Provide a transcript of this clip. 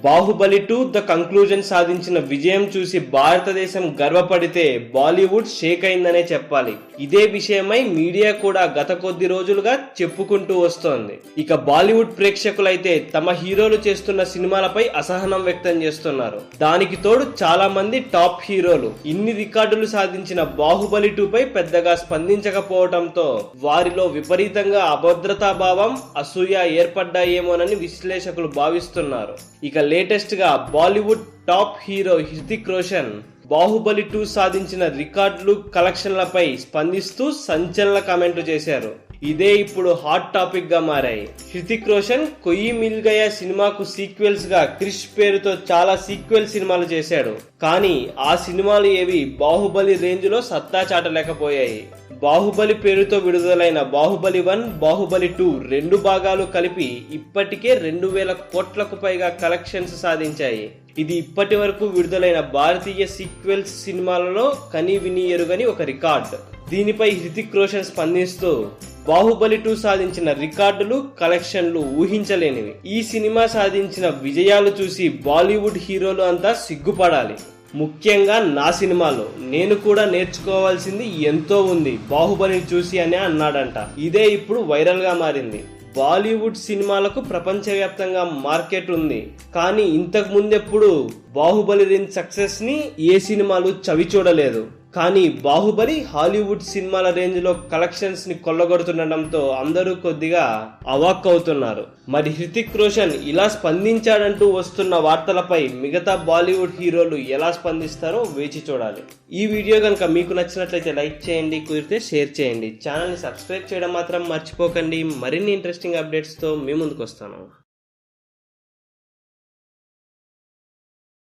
Baahubali 2 the conclusion సాధించిన విజయం చూసి భారతదేశం గర్వపడితే బాలీవుడ్ షేక్ అయిందనే చెప్పాలి. ఇదే విషయమై మీడియా కూడా గత కొద్ది రోజులుగా చెప్పుకుంటూ వస్తోంది. ఇక బాలీవుడ్ ప్రేక్షకులైతే తమ హీరోలు చేస్తున్న సినిమాలపై అసహనం వ్యక్తం చేస్తున్నారు. దానికి తోడు చాలా మంది టాప్ హీరోలు ఇన్ని రికార్డులు సాధించిన బాహుబలి 2 పై పెద్దగా స్పందించకపోవడంతో వారిలో విపరీతంగా అభద్రతా భావం, అసూయ ఏర్పడ్డాయేమోనని విశ్లేషకులు భావిస్తున్నారు. ఇక లేటెస్ట్ గా బాలీవుడ్ టాప్ హీరో హృతిక్ రోషన్ బాహుబలి 2 సాధించిన రికార్డులు, కలెక్షన్లపై స్పందిస్తూ సంచలన కామెంట్లు చేశారు. ఇదే ఇప్పుడు హాట్ టాపిక్ గా మారాయి. హృతిక్ రోషన్ కొయి మిల్ గయా సినిమాకు సీక్వెల్స్ గా క్రిష్ పేరుతో చాలా సీక్వెల్ సినిమాలు చేశాడు. కానీ ఆ సినిమాలు ఏవి బాహుబలి రేంజ్ లో సత్తా చాటలేకపోయాయి. బాహుబలి పేరుతో విడుదలైన బాహుబలి 1, బాహుబలి 2 రెండు భాగాలు కలిపి ఇప్పటికే 2000 కోట్లకు పైగా కలెక్షన్స్ సాధించాయి. ఇది ఇప్పటి వరకు విడుదలైన భారతీయ సీక్వెల్స్ సినిమాలలో కని విని ఎరుగని ఒక రికార్డ్. దీనిపై హృతిక్ రోషన్ స్పందిస్తూ బాహుబలి 2 సాధించిన రికార్డులు, కలెక్షన్లు ఊహించలేనివి. ఈ సినిమా సాధించిన విజయాలు చూసి బాలీవుడ్ హీరోలు అంతా సిగ్గుపడాలి. ముఖ్యంగా నా సినిమాలో నేను కూడా నేర్చుకోవాల్సింది ఎంతో ఉంది బాహుబలిని చూసి అని అన్నాడంట. ఇదే ఇప్పుడు వైరల్ గా మారింది. బాలీవుడ్ సినిమాలకు ప్రపంచవ్యాప్తంగా మార్కెట్ ఉంది. కానీ ఇంతకు ముందెప్పుడు బాహుబలి రేంజ్ సక్సెస్ ని ఏ సినిమాలు చవి చూడలేదు. కానీ బాహుబలి హాలీవుడ్ సినిమాల రేంజ్ లో కలెక్షన్స్ ని కొల్లగొడుతుండటంతో అందరూ కొద్దిగా అవాక్ అవుతున్నారు. మరి హృతిక్ రోషన్ ఇలా స్పందించాడంటూ వస్తున్న వార్తలపై మిగతా బాలీవుడ్ హీరోలు ఎలా స్పందిస్తారో వేచి చూడాలి. ఈ వీడియో కనుక మీకు నచ్చినట్లయితే లైక్ చేయండి, కుదిరితే షేర్ చేయండి. ఛానల్ ని సబ్స్క్రైబ్ చేయడం మాత్రం మర్చిపోకండి. మరిన్ని ఇంట్రెస్టింగ్ అప్డేట్స్ తో మీ ముందుకు వస్తాను.